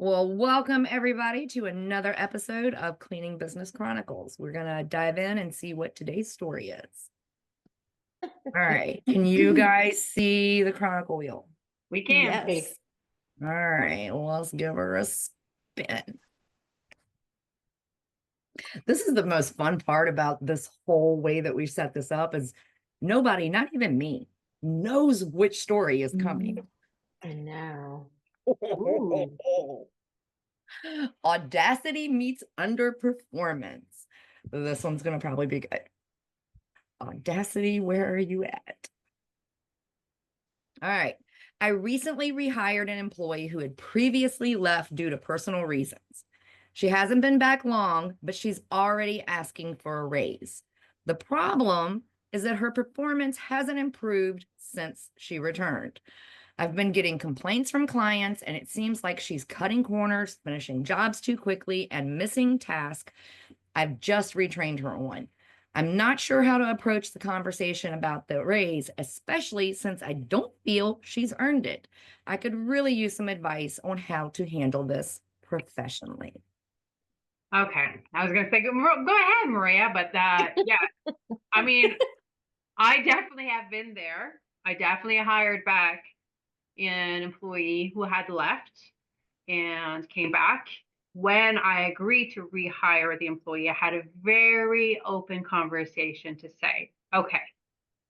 Well, welcome everybody to another episode of Cleaning Business Chronicles. We're going to dive in and see what today's story is. All right. Can you guys see the Chronicle wheel? We can. Yes. All right. Let's give her a spin. This is the most fun part about this whole way that we've set this up is nobody, not even me, knows which story is coming. I know. Audacity meets Underperformance. This one's going to probably be good. Audacity, where are you at? All right. I recently rehired an employee who had previously left due to personal reasons. She hasn't been back long, but she's already asking for a raise. The problem is that her performance hasn't improved since she returned. I've been getting complaints from clients, and it seems like she's cutting corners, finishing jobs too quickly, and missing tasks I've just retrained her on. I'm not sure how to approach the conversation about the raise, especially since I don't feel she's earned it. I could really use some advice on how to handle this professionally. Okay. I was going to say, go ahead, Maria. But yeah, I mean, I definitely have been there. I definitely hired back an employee who had left and came back. When I agreed to rehire the employee, I had a very open conversation to say, okay,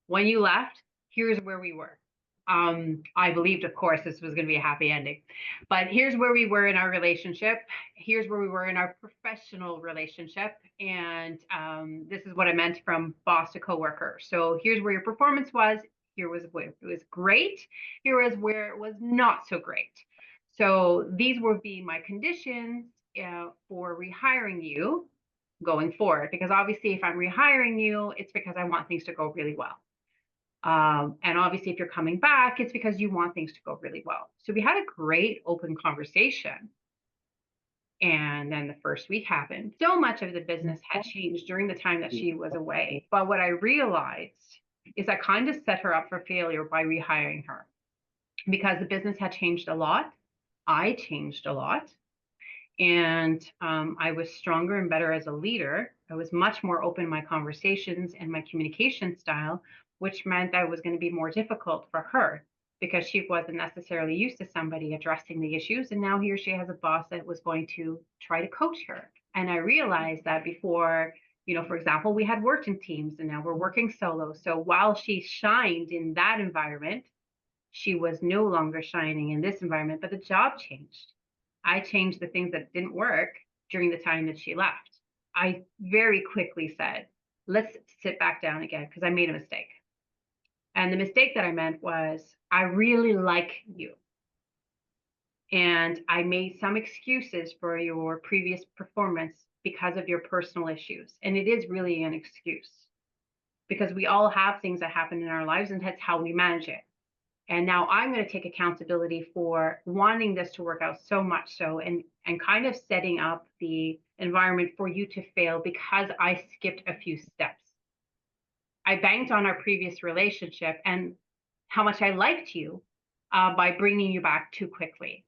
when you left, here's where we were. I believed, of course, this was going to be a happy ending, but here's where we were in our relationship. Here's where we were in our professional relationship. And this is what I meant from boss to coworker. So here's where your performance was. Here was where it was great. Here was where it was not so great. So these would be my conditions for rehiring you going forward. Because obviously, if I'm rehiring you, it's because I want things to go really well. And obviously, if you're coming back, it's because you want things to go really well. So we had a great open conversation. And then the first week happened. So much of the business had changed during the time that she was away. But what I realized is I kind of set her up for failure by rehiring her because the business had changed a lot. I changed a lot. And I was stronger and better as a leader. I was much more open in my conversations and my communication style, which meant that it was going to be more difficult for her because she wasn't necessarily used to somebody addressing the issues. And now here she has a boss that was going to try to coach her. And I realized that before, for example, we had worked in teams and now we're working solo. So while she shined in that environment, she was no longer shining in this environment, but the job changed. I changed the things that didn't work during the time that she left. I very quickly said, let's sit back down again because I made a mistake. And the mistake that I meant was, I really like you. And I made some excuses for your previous performance because of your personal issues. And it is really an excuse because we all have things that happen in our lives and that's how we manage it. And now I'm going to take accountability for wanting this to work out so much so and kind of setting up the environment for you to fail because I skipped a few steps. I banked on our previous relationship and how much I liked you by bringing you back too quickly.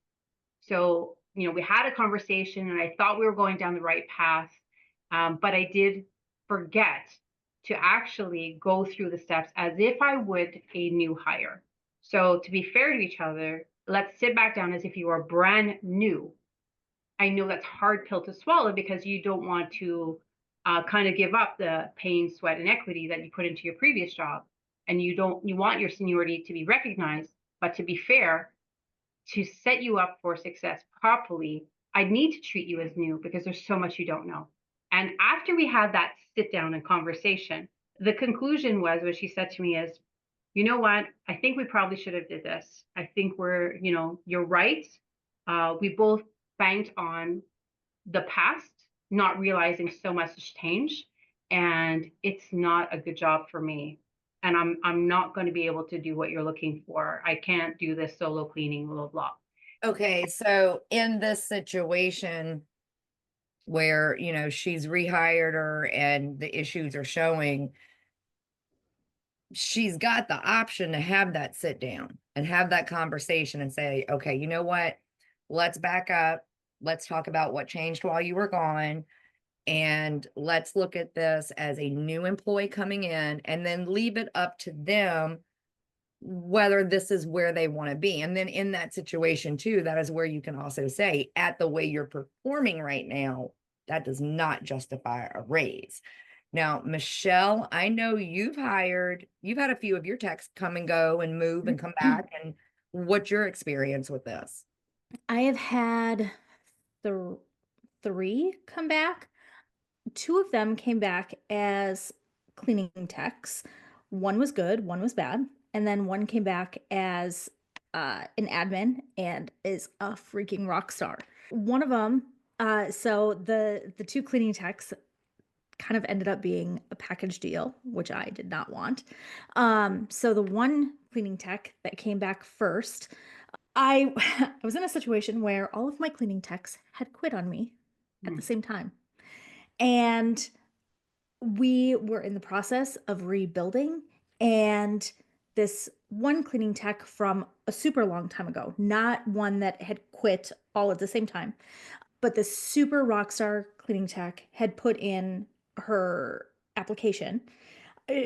So, we had a conversation and I thought we were going down the right path, but I did forget to actually go through the steps as if I would a new hire. So to be fair to each other, let's sit back down as if you are brand new. I know that's hard pill to swallow because you don't want to kind of give up the pain, sweat, and equity that you put into your previous job, and you want your seniority to be recognized. But to be fair, to set you up for success properly, I need to treat you as new because there's so much you don't know. And after we had that sit down and conversation, the conclusion was what she said to me is, you know what? I think we probably should have did this. I think you're right. We both banked on the past, not realizing so much has changed, and it's not a good job for me. And I'm not going to be able to do what you're looking for. I can't do this solo cleaning, blah, blah. Okay, so in this situation where, she's rehired her and the issues are showing, she's got the option to have that sit down and have that conversation and say, okay, you know what? Let's back up. let's talk about what changed while you were gone. And let's look at this as a new employee coming in, and then leave it up to them whether this is where they want to be. And then in that situation too, that is where you can also say, at the way you're performing right now, that does not justify a raise. Now, Michelle, I know you've had a few of your techs come and go and move and come back. And what's your experience with this? I have had three come back. Two of them came back as cleaning techs. One was good, one was bad. And then one came back as an admin and is a freaking rock star. One of them, so the two cleaning techs kind of ended up being a package deal, which I did not want. So the one cleaning tech that came back first, I I was in a situation where all of my cleaning techs had quit on me at the same time. And we were in the process of rebuilding, and this one cleaning tech from a super long time ago, not one that had quit all at the same time, but this super rock star cleaning tech had put in her application.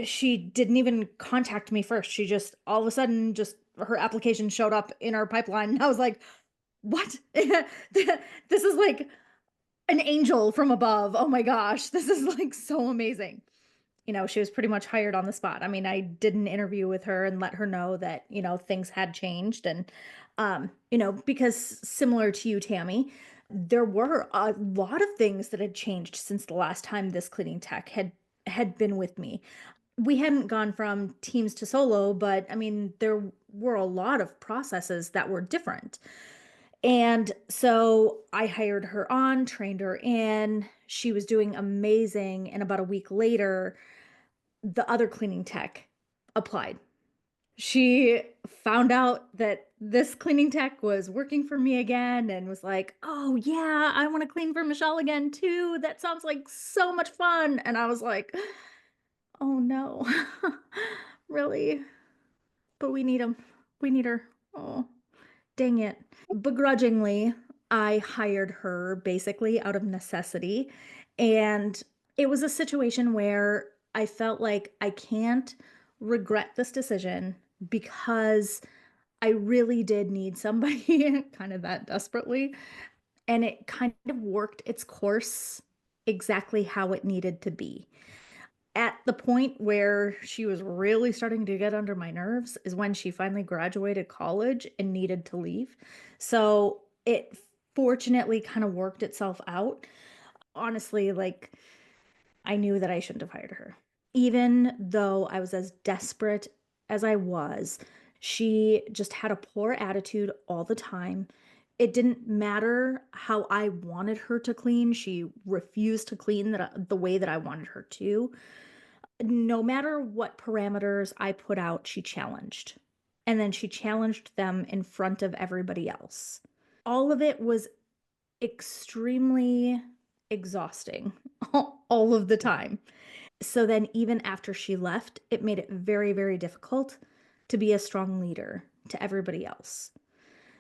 She didn't even contact me first. She just all of a sudden just her application showed up in our pipeline. And I was like, what? This is like an angel from above. Oh my gosh, this is like so amazing. She was pretty much hired on the spot. I mean, I did an interview with her and let her know that, things had changed. And, because similar to you, Tammy, there were a lot of things that had changed since the last time this cleaning tech had been with me. We hadn't gone from teams to solo, but I mean, there were a lot of processes that were different. And so I hired her on, trained her in. She was doing amazing. And about a week later, the other cleaning tech applied. She found out that this cleaning tech was working for me again and was like, oh, yeah, I want to clean for Michelle again, too. That sounds like so much fun. And I was like, oh, no, really? But we need him. We need her. Oh, dang it. Begrudgingly, I hired her basically out of necessity. And it was a situation where I felt like I can't regret this decision because I really did need somebody kind of that desperately. And it kind of worked its course exactly how it needed to be. At the point where she was really starting to get under my nerves is when she finally graduated college and needed to leave. So it fortunately kind of worked itself out. Honestly, like I knew that I shouldn't have hired her. Even though I was as desperate as I was, she just had a poor attitude all the time. It didn't matter how I wanted her to clean. She refused to clean the way that I wanted her to. No matter what parameters I put out, she challenged. And then she challenged them in front of everybody else. All of it was extremely exhausting all of the time. So then, even after she left, it made it very, very difficult to be a strong leader to everybody else.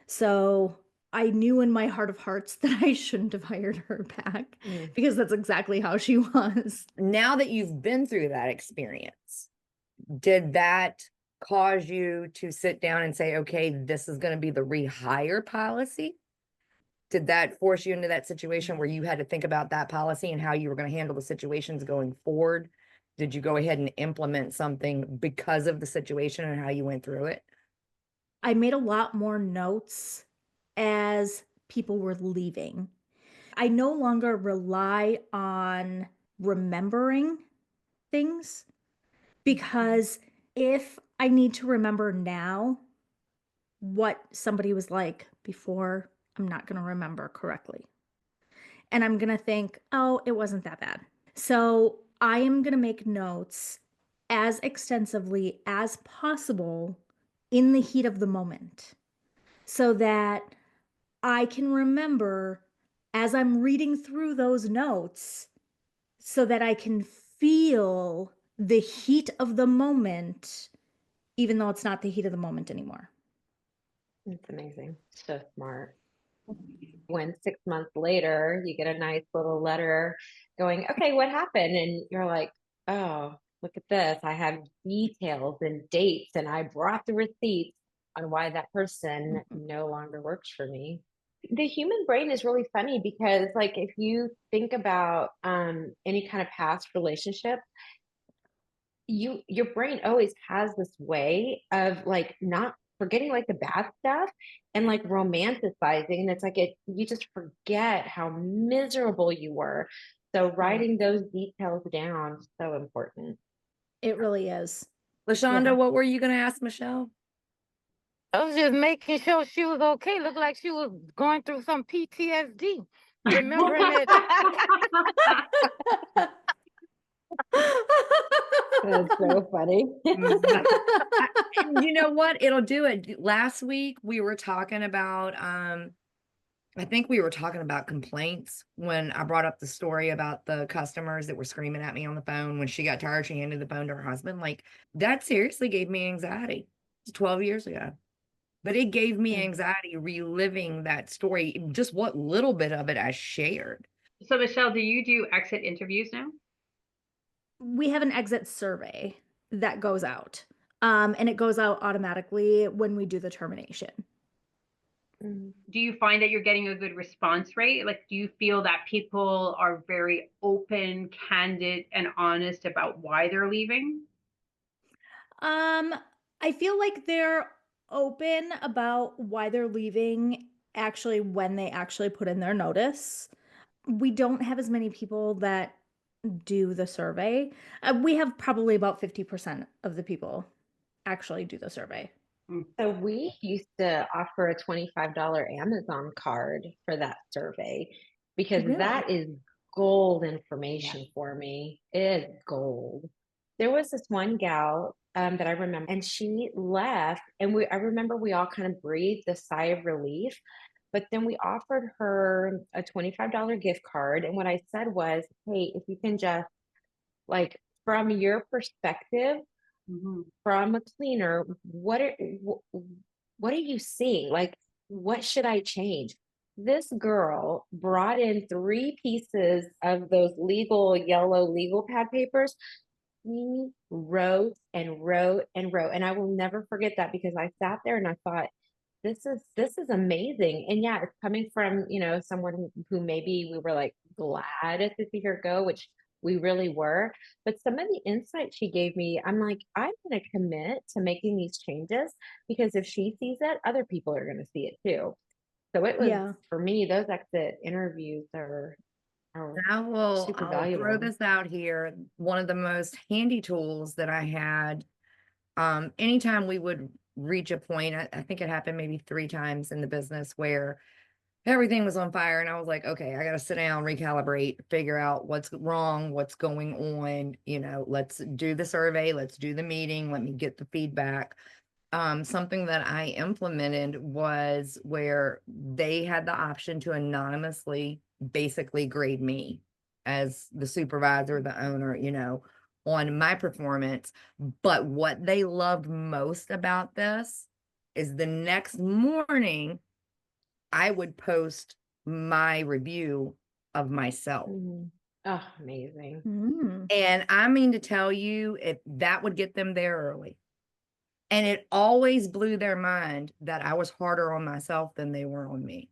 So I knew in my heart of hearts that I shouldn't have hired her back because that's exactly how she was. Now that you've been through that experience, did that cause you to sit down and say, okay, this is going to be the rehire policy? Did that force you into that situation where you had to think about that policy and how you were going to handle the situations going forward? Did you go ahead and implement something because of the situation and how you went through it? I made a lot more notes as people were leaving. I no longer rely on remembering things because if I need to remember now what somebody was like before, I'm not going to remember correctly. And I'm going to think, oh, it wasn't that bad. So I am going to make notes as extensively as possible in the heat of the moment so that I can remember as I'm reading through those notes so that I can feel the heat of the moment, even though it's not the heat of the moment anymore. That's amazing. So smart. When 6 months later, you get a nice little letter going, okay, what happened? And you're like, oh, look at this. I have details and dates, and I brought the receipts on why that person no longer works for me. The human brain is really funny because, like, if you think about any kind of past relationship, your brain always has this way of like not forgetting like the bad stuff and like romanticizing, and it's like you just forget how miserable you were. So writing those details down is so important. It really is. LaShonda, Yeah. what were you going to ask Michelle? I was just making sure she was okay. Looked like she was going through some PTSD. Remembering that. That's so funny. You know what? It'll do it. Last week we were talking about, I think we were talking about complaints when I brought up the story about the customers that were screaming at me on the phone. When she got tired, she handed the phone to her husband. Like, that seriously gave me anxiety. It's 12 years ago. But it gave me anxiety reliving that story, just what little bit of it I shared. So Michelle, do you do exit interviews now? We have an exit survey that goes out. And it goes out automatically when we do the termination. Do you find that you're getting a good response rate? Like, do you feel that people are very open, candid, and honest about why they're leaving? I feel like they're open about why they're leaving actually when they actually put in their notice. We don't have as many people that do the survey. We have probably about 50% of the people actually do the survey. So we used to offer a $25 Amazon card for that survey because that is gold information for me. It is gold. There was this one gal that I remember, and she left, and I remember we all kind of breathed a sigh of relief. But then we offered her a $25 gift card, and what I said was, "Hey, if you can just like from your perspective." From a cleaner, what are you seeing? Like, what should I change? This girl brought in 3 pieces of those legal yellow legal pad papers. He wrote and wrote and wrote, and I will never forget that because I sat there and I thought, this is amazing. And yeah, it's coming from, someone who maybe we were like glad to see her go, which we really were. But some of the insight she gave me, I'm like, I'm going to commit to making these changes because if she sees it, other people are going to see it too. So it was, for me, those exit interviews are I'll super throw valuable. this out here. One of the most handy tools that I had, anytime we would reach a point, I think it happened maybe 3 times in the business where everything was on fire and I was like, okay, I got to sit down, recalibrate, figure out what's wrong, what's going on, let's do the survey, let's do the meeting, let me get the feedback. Something that I implemented was where they had the option to anonymously basically grade me as the supervisor, the owner, on my performance. But what they loved most about this is the next morning, I would post my review of myself. Oh, amazing. And I mean to tell you, if that would get them there early. And it always blew their mind that I was harder on myself than they were on me.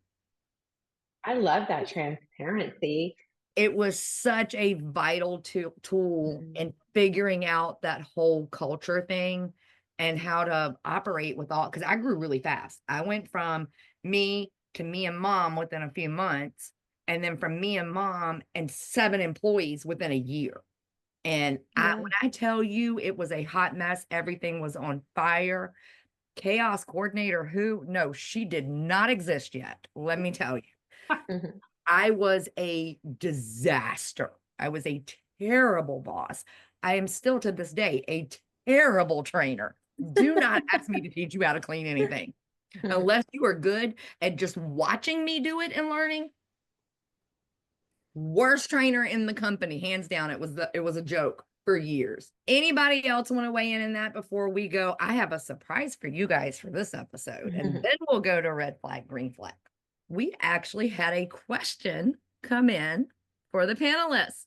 I love that transparency. It was such a vital tool in figuring out that whole culture thing and how to operate with all, because I grew really fast. I went from me to me and mom within a few months, and then from me and mom and 7 employees within a year. And when I tell you it was a hot mess, everything was on fire. Chaos coordinator, no, she did not exist yet. Let me tell you. I was a disaster. I was a terrible boss. I am still to this day a terrible trainer. Do not ask me to teach you how to clean anything unless you are good at just watching me do it and learning. Worst trainer in the company, hands down. It was a joke for years. Anybody else want to weigh in that before we go? I have a surprise for you guys for this episode, and then we'll go to red flag, green flag. we actually had a question come in for the panelists.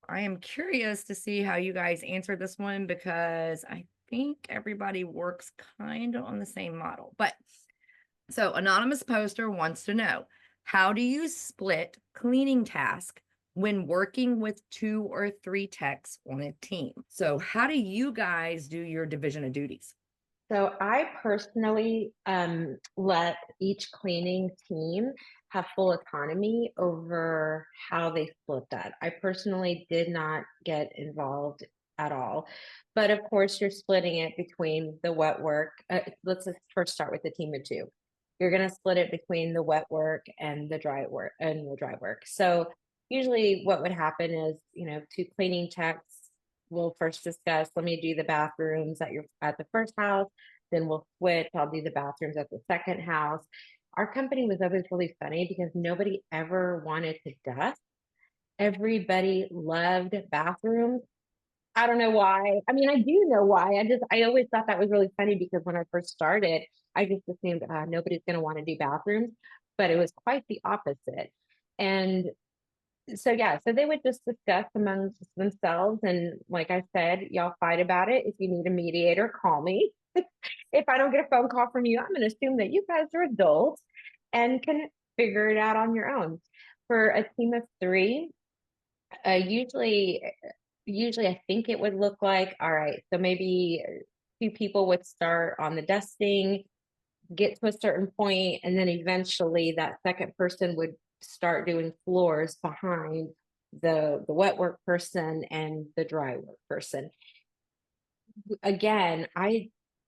I am curious to see how you guys answered this one because I think everybody works kind of on the same model. But so anonymous poster wants to know, how do you split cleaning task when working with 2 or 3 techs on a team? So how do you guys do your division of duties? So I personally let each cleaning team have full autonomy over how they split that. I personally did not get involved at all. But of course, you're splitting it between the wet work. Let's just first start with the team of 2. You're going to split it between the wet work and the dry work. So usually what would happen is, 2 cleaning techs will first discuss, let me do the bathrooms at the first house, then we'll switch, I'll do the bathrooms at the second house. Our company was always really funny because nobody ever wanted to dust. Everybody loved bathrooms. I don't know why. I mean, I do know why. I always thought that was really funny because when I first started, I just assumed nobody's going to want to do bathrooms, but it was quite the opposite. And so they would just discuss amongst themselves. And like I said, y'all fight about it. If you need a mediator, call me. If I don't get a phone call from you, I'm going to assume that you guys are adults and can figure it out on your own. For a team of 3, usually I think it would look like, all right, so maybe 2 people would start on the dusting, get to a certain point, and then eventually that second person would start doing floors behind the wet work person and the dry work person. Again,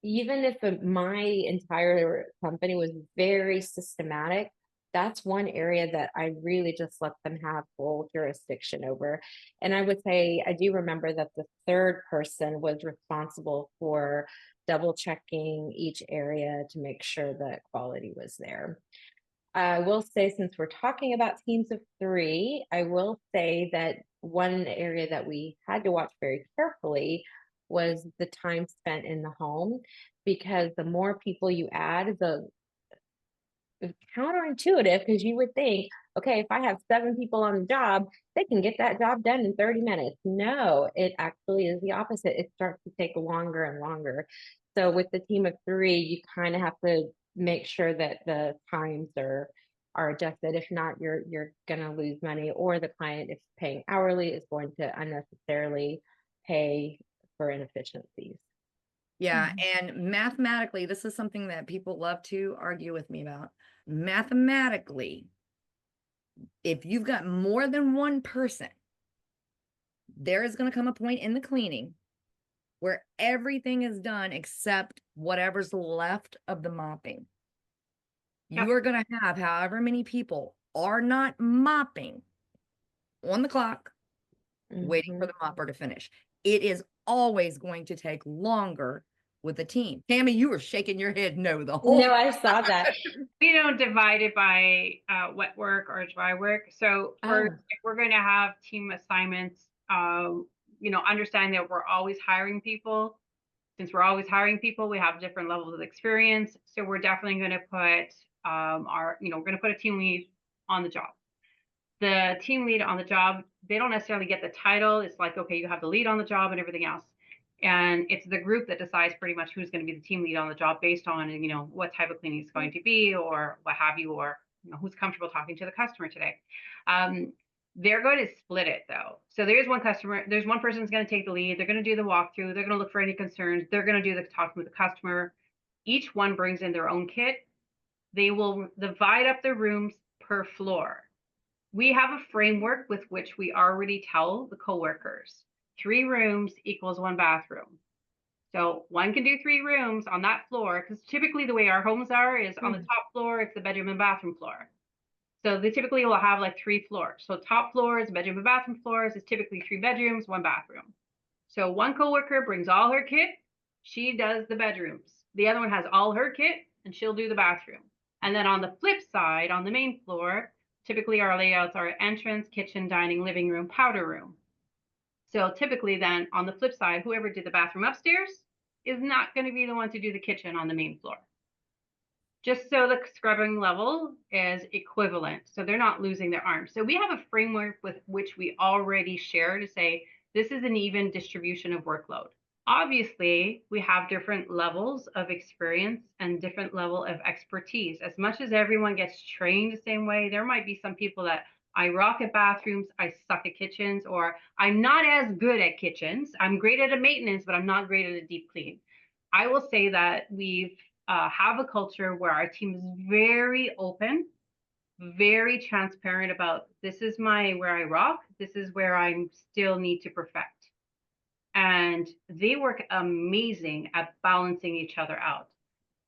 even if my entire company was very systematic, that's one area that I really just let them have full jurisdiction over. And I would say, I do remember that the third person was responsible for double checking each area to make sure that quality was there. I will say, since we're talking about teams of 3, I will say that one area that we had to watch very carefully was the time spent in the home, because the more people you add, the counterintuitive, because you would think, okay, if I have 7 people on the job, they can get that job done in 30 minutes. No, it actually is the opposite. It starts to take longer and longer. So with the team of 3, you kind of have to make sure that the times are adjusted. If not, you're going to lose money, or the client, if paying hourly, is going to unnecessarily pay for inefficiencies. Yeah, and mathematically, this is something that people love to argue with me about. Mathematically, if you've got more than one person, there is going to come a point in the cleaning where everything is done except whatever's left of the mopping. Yep. You are going to have however many people are not mopping on the clock, waiting for the mopper to finish. It is always going to take longer with a team. Tammy, you were shaking your head no the whole No, I saw that. We don't divide it by wet work or dry work. So first, if we're going to have team assignments, understand that we're always hiring people. Since we're always hiring people, we have different levels of experience. So we're definitely going to put we're going to put a team lead on the job. The team lead on the job, they don't necessarily get the title. It's like, okay, you have the lead on the job and everything else. And it's the group that decides pretty much who's going to be the team lead on the job based on, what type of cleaning it's going to be, or what have you, or who's comfortable talking to the customer today. They're going to split it though. So there's one person who's going to take the lead. They're going to do the walkthrough. They're going to look for any concerns. They're going to do the talking with the customer. Each one brings in their own kit. They will divide up the rooms per floor. We have a framework with which we already tell the coworkers 3 rooms equals 1 bathroom. So one can do 3 rooms on that floor, because typically the way our homes are is on the top floor, it's the bedroom and bathroom floor. So they typically will have like 3 floors. So top floors, bedroom and bathroom floors, is typically 3 bedrooms, 1 bathroom. So one coworker brings all her kit, she does the bedrooms. The other one has all her kit and she'll do the bathroom. And then on the flip side, on the main floor, typically our layouts are entrance, kitchen, dining, living room, powder room. So typically then on the flip side, whoever did the bathroom upstairs is not going to be the one to do the kitchen on the main floor. just so the scrubbing level is equivalent. So they're not losing their arms. So we have a framework with which we already share to say, this is an even distribution of workload. Obviously, we have different levels of experience and different level of expertise. As much as everyone gets trained the same way, there might be some people that I rock at bathrooms, I suck at kitchens, or I'm not as good at kitchens. I'm great at a maintenance, but I'm not great at a deep clean. I will say that we've have a culture where our team is very open, very transparent about this is where I rock, this is where I still need to perfect. And they work amazing at balancing each other out.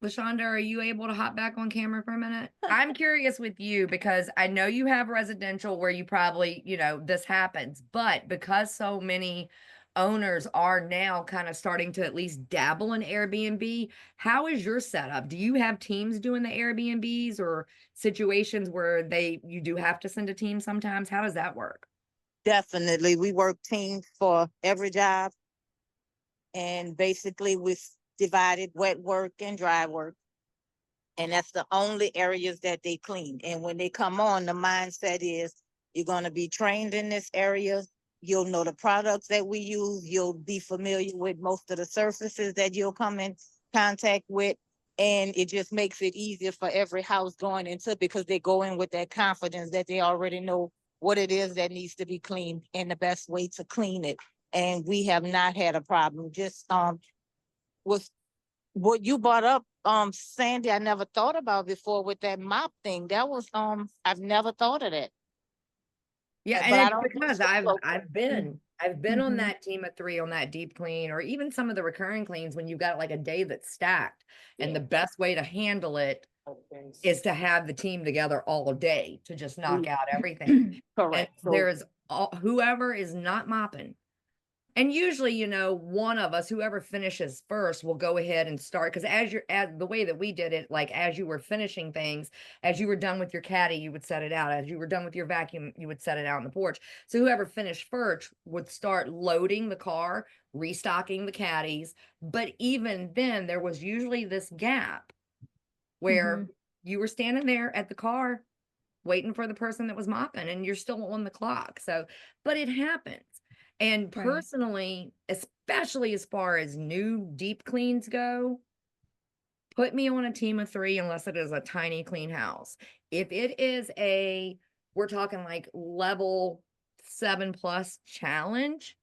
LaShonda, are you able to hop back on camera for a minute? I'm curious with you because I know you have residential where you probably, this happens, but because so many owners are now kind of starting to at least dabble in Airbnb, how is your setup? Do you have teams doing the Airbnbs or situations where you do have to send a team sometimes? How does that work? Definitely. We work teams for every job. And basically we divided wet work and dry work. And that's the only areas that they clean. And when they come on, the mindset is you're going to be trained in this area. You'll know the products that we use. You'll be familiar with most of the surfaces that you'll come in contact with. And it just makes it easier for every house going into, because they go in with that confidence that they already know what it is that needs to be cleaned and the best way to clean it. And we have not had a problem. Just with what you brought up, Sandy, I never thought about before with that mop thing. That was I've never thought of that. Yeah, But I and it's don't do because solo I've been on that team of 3 on that deep clean, or even some of the recurring cleans when you've got like a day that's stacked. And the best way to handle it is to have the team together all day to just knock out everything. correct. And there's whoever is not mopping. And usually, one of us, whoever finishes first, will go ahead and start. Because as the way that we did it, like as you were finishing things, as you were done with your caddy, you would set it out. As you were done with your vacuum, you would set it out on the porch. So whoever finished first would start loading the car, restocking the caddies. But even then, there was usually this gap where you were standing there at the car waiting for the person that was mopping, and you're still on the clock. So, but it happens. And personally, especially as far as new deep cleans go, put me on a team of 3 unless it is a tiny clean house. If it is we're talking like level 7+ challenge,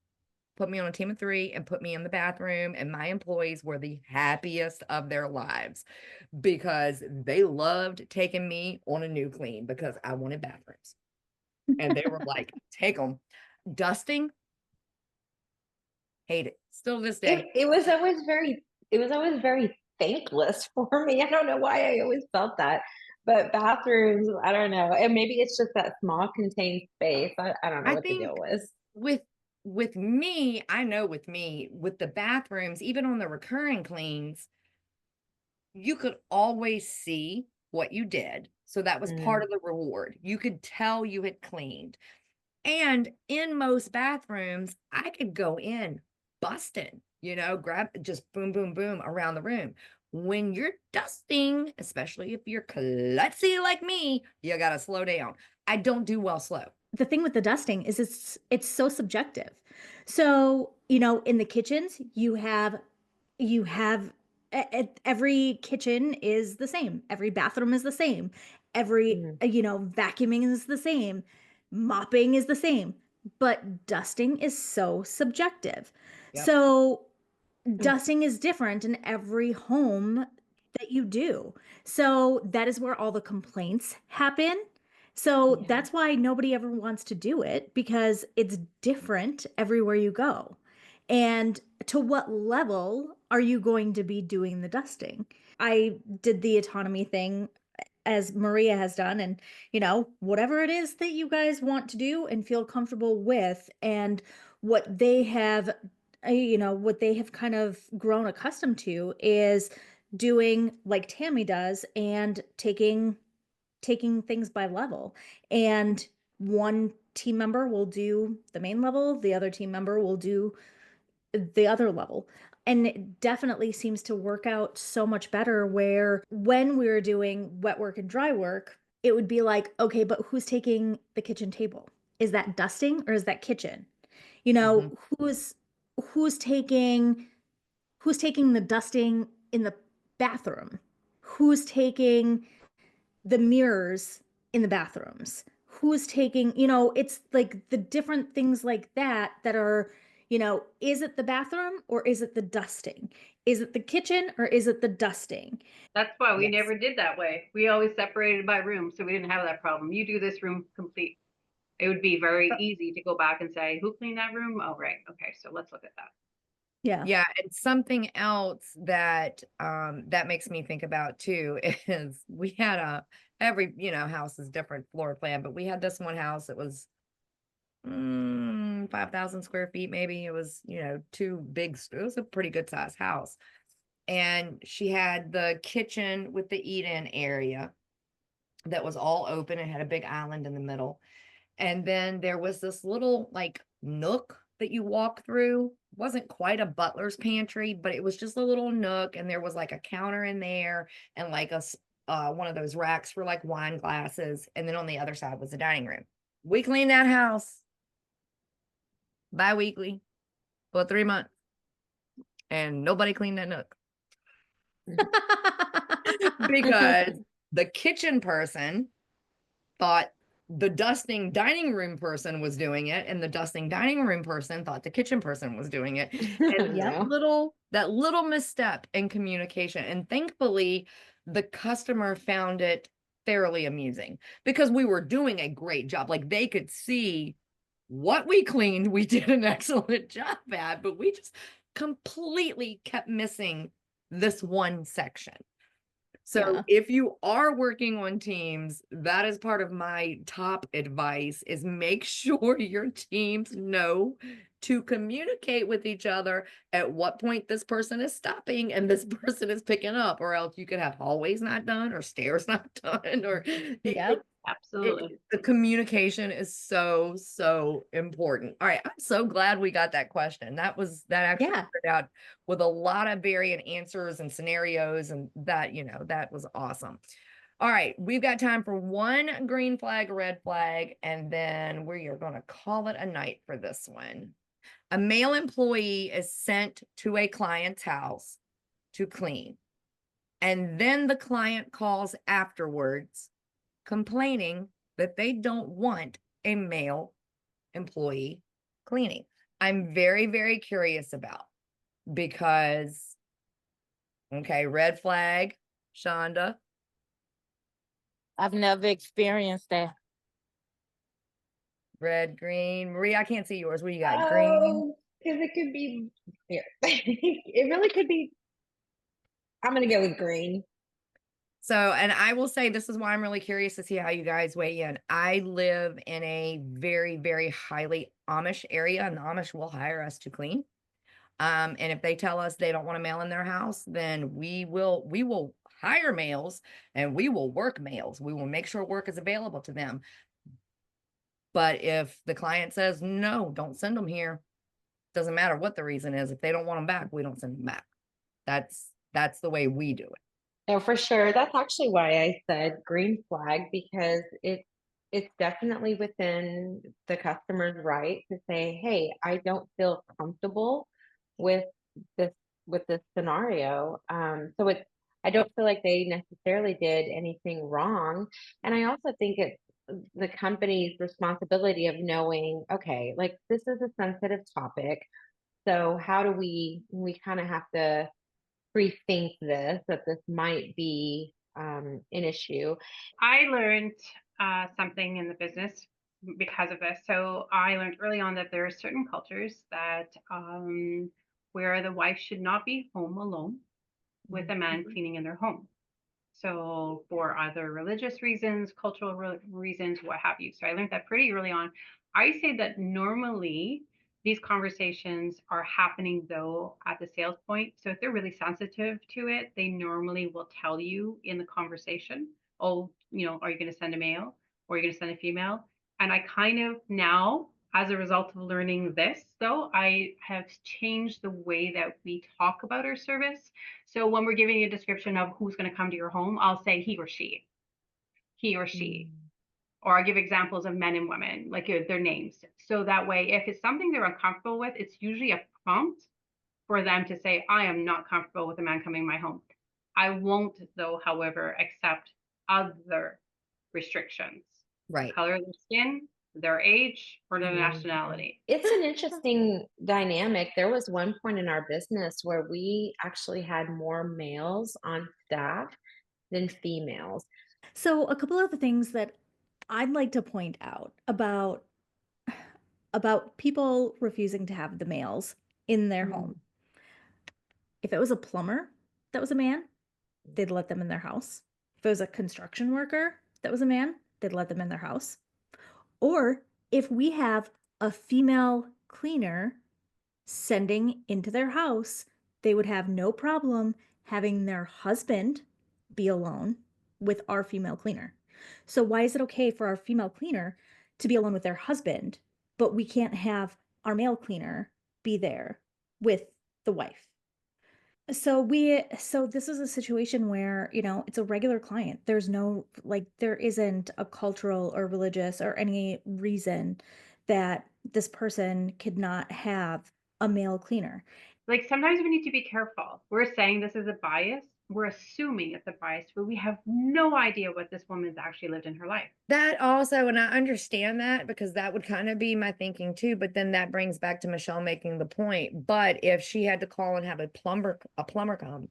put me on a team of 3 and put me in the bathroom, and my employees were the happiest of their lives because they loved taking me on a new clean because I wanted bathrooms. And they were like, take them. Dusting, hate it. Still to this day. It was always very thankless for me. I don't know why I always felt that. But bathrooms, I don't know. And maybe it's just that small contained space. I don't know what the deal was. With me, I know with the bathrooms, even on the recurring cleans, you could always see what you did. So that was part of the reward. You could tell you had cleaned. And in most bathrooms, I could go in busting, grab just boom, boom, boom around the room. When you're dusting, especially if you're klutzy like me, you got to slow down. I don't do well slow. The thing with the dusting is it's so subjective. So, in the kitchens, you have every kitchen is the same. Every bathroom is the same. Every, vacuuming is the same. Mopping is the same. But dusting is so subjective. Yep. So dusting is different in every home that you do. So that is where all the complaints happen. So that's why nobody ever wants to do it, because it's different everywhere you go. And to what level are you going to be doing the dusting? I did the autonomy thing as Maria has done, and whatever it is that you guys want to do and feel comfortable with, and what they have what they have kind of grown accustomed to is doing like Tammy does and taking things by level. And one team member will do the main level, the other team member will do the other level. And it definitely seems to work out so much better where when we were doing wet work and dry work, it would be like, okay, but who's taking the kitchen table? Is that dusting or is that kitchen? You know, who's taking the dusting in the bathroom? Who's taking the mirrors in the bathrooms? Who's taking, it's like the different things like that that are, is it the bathroom or is it the dusting? Is it the kitchen or is it the dusting? That's why we Yes. never did that way. We always separated by room, so we didn't have that problem. You do this room complete. It would be very easy to go back and say, who cleaned that room? Oh, right. Okay, so let's look at that. Yeah. Yeah, and something else that that makes me think about too is we had every house is different floor plan, but we had this one house that was 5,000 square feet maybe. It was it was a pretty good sized house, and she had the kitchen with the eat-in area that was all open and had a big island in the middle. And then there was this little like nook that you walk through. Wasn't quite a butler's pantry, but it was just a little nook. And there was like a counter in there and like one of those racks for like wine glasses. And then on the other side was the dining room. We cleaned that house bi-weekly for 3 months. And nobody cleaned that nook. Because the kitchen person thought the dusting dining room person was doing it, and the dusting dining room person thought the kitchen person was doing it. And Yep. that little misstep in communication. And thankfully, the customer found it fairly amusing because we were doing a great job. Like they could see what we cleaned, we did an excellent job at, but we just completely kept missing this one section. So Yeah. if you are working on teams, that is part of my top advice is make sure your teams know to communicate with each other at what point this person is stopping and this person is picking up, or else you could have hallways not done or stairs not done, or Yep. Absolutely. the communication is so, so important. All right. I'm so glad we got that question. That actually Yeah. started out with a lot of variant answers and scenarios, and that, that was awesome. All right. We've got time for one green flag, red flag, and then we are going to call it a night for this one. A male employee is sent to a client's house to clean, and then the client calls afterwards complaining that they don't want a male employee cleaning. I'm very, very curious about because, okay, red flag, Shonda. I've never experienced that. Red, green. Marie, I can't see yours. What do you got? Green. Oh, because it could be here. It really could be. I'm gonna go with green. So, and I will say this is why I'm really curious to see how you guys weigh in. I live in a very, very highly Amish area, and the Amish will hire us to clean. And if they tell us they don't want a male in their house, then we will hire males and we will work males. We will make sure work is available to them. But if the client says, no, don't send them here, doesn't matter what the reason is. If they don't want them back, we don't send them back. That's the way we do it. No, for sure. That's actually why I said green flag because it's definitely within the customer's right to say, "Hey, I don't feel comfortable with this scenario." So I don't feel like they necessarily did anything wrong, and I also think it's the company's responsibility of knowing, okay, like this is a sensitive topic, so how do we kind of have to rethink that this might be an issue. I learned something in the business because of this. So I learned early on that there are certain cultures that where the wife should not be home alone with a man cleaning in their home. So for either religious reasons, cultural reasons, what have you. So I learned that pretty early on. I say that normally these conversations are happening though at the sales point. So if they're really sensitive to it, they normally will tell you in the conversation, oh, are you going to send a male or are you going to send a female? And I kind of now As a result of learning this, though, I have changed the way that we talk about our service. So when we're giving a description of who's going to come to your home, I'll say he or she, he or she. Or I give examples of men and women, like their names. So that way, if it's something they're uncomfortable with, it's usually a prompt for them to say, I am not comfortable with a man coming in my home. I won't, though, however, accept other restrictions. Right. The color of their skin, their age, or their nationality. It's an interesting dynamic. There was one point in our business where we actually had more males on staff than females. So a couple of the things that I'd like to point out about people refusing to have the males in their home. If it was a plumber that was a man, they'd let them in their house. If it was a construction worker that was a man, they'd let them in their house. Or if we have a female cleaner sending into their house, they would have no problem having their husband be alone with our female cleaner. So why is it okay for our female cleaner to be alone with their husband, but we can't have our male cleaner be there with the wife? So this is a situation where, it's a regular client. There's no, there isn't a cultural or religious or any reason that this person could not have a male cleaner. Like sometimes we need to be careful. We're saying this is a bias. We're assuming it's a bias, but we have no idea what this woman's actually lived in her life. That also, and I understand that because that would kind of be my thinking too. But then that brings back to Michelle making the point. But if she had to call and have a plumber come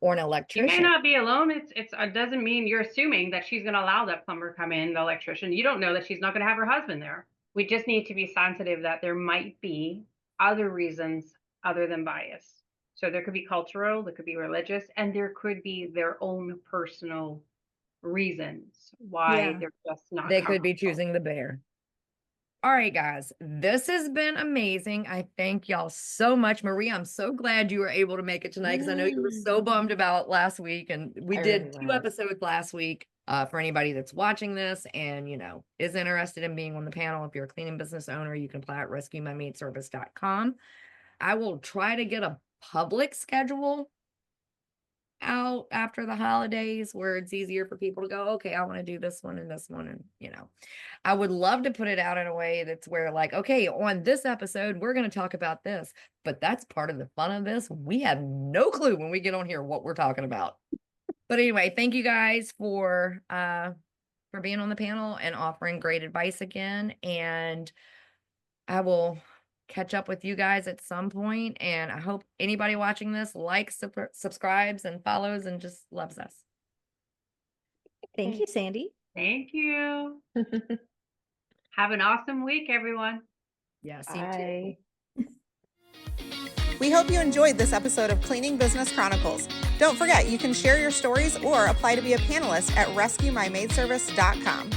or an electrician, you may not be alone. It doesn't mean you're assuming that she's going to allow that plumber come in, the electrician. You don't know that she's not going to have her husband there. We just need to be sensitive that there might be other reasons other than bias. So there could be cultural, there could be religious, and there could be their own personal reasons why they're just not. They could be choosing the bear. All right, guys, this has been amazing. I thank y'all so much. Marie, I'm so glad you were able to make it tonight because I know you were so bummed about last week. And we did 2 episodes last week. For anybody that's watching this and, is interested in being on the panel, if you're a cleaning business owner, you can apply at rescuemymaidservice.com. I will try to get a public schedule out after the holidays where it's easier for people to go, okay, I want to do this one and this one. And, I would love to put it out in a way that's where okay, on this episode, we're going to talk about this, but that's part of the fun of this. We have no clue when we get on here what we're talking about. But anyway, thank you guys for being on the panel and offering great advice again. And I will catch up with you guys at some point, and I hope anybody watching this likes, subscribes, and follows and just loves us. Thank you, Sandy. Thank you. Have an awesome week, everyone. Yeah, see you too. We hope you enjoyed this episode of Cleaning Business Chronicles. Don't forget, you can share your stories or apply to be a panelist at rescuemymaidservice.com.